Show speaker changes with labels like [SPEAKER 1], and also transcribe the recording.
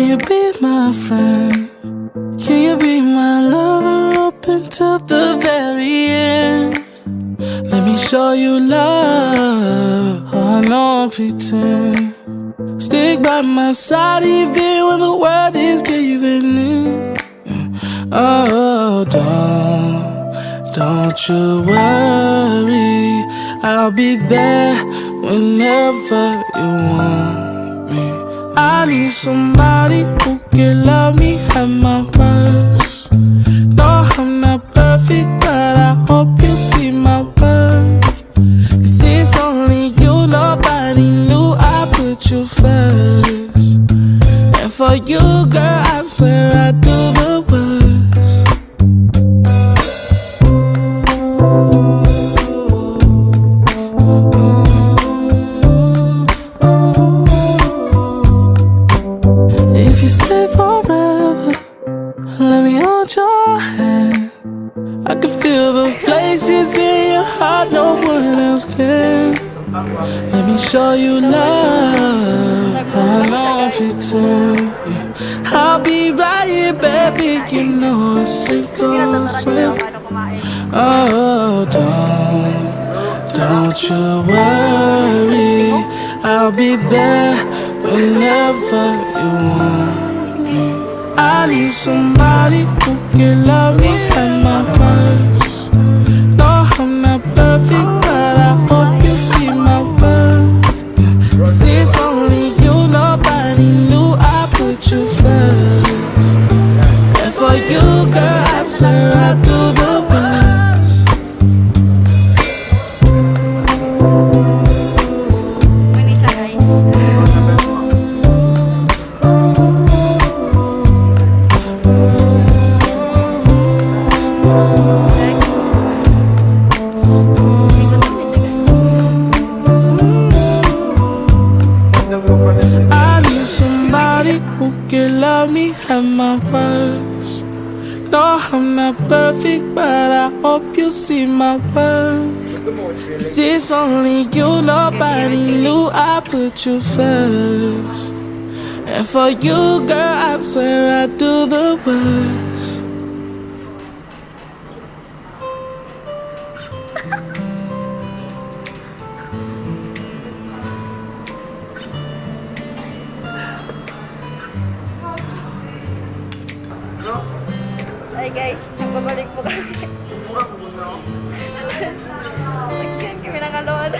[SPEAKER 1] you be my friend? Can you be my lover up until the very end? Let me show you love. Oh, no pretend. Stick by my side even when the world is giving in. Oh, don't you worry, I'll be there whenever you want me. I need somebody who can love me at my worst. No, I'm not perfect, but I hope you see my worth. 'Cause it's only you, nobody knew I put you first. And for you, girl, I swear I do the worst. If you stay forever, let me hold your hand. I can feel those places in your heart no one else can. Let me show you love. I don't pretend. I'll be right here, baby. You know it's sink or swim. Oh, don't you worry, I'll be there whenever you want me. I need somebody who can love me at my worst. No, I'm not perfect, but I hope you see my worth. 'Cause it's only you, nobody knew I put you first. And for you, girl, I swear I do the best. I need somebody who can love me at my worst. No, I'm not perfect, but I hope you see my worth. 'Cause it's only you, nobody knew I put you first. And for you, girl, I swear I do the worst.
[SPEAKER 2] Ay guys, nagbabalik po kami. Nagkiyan kami ng aloan.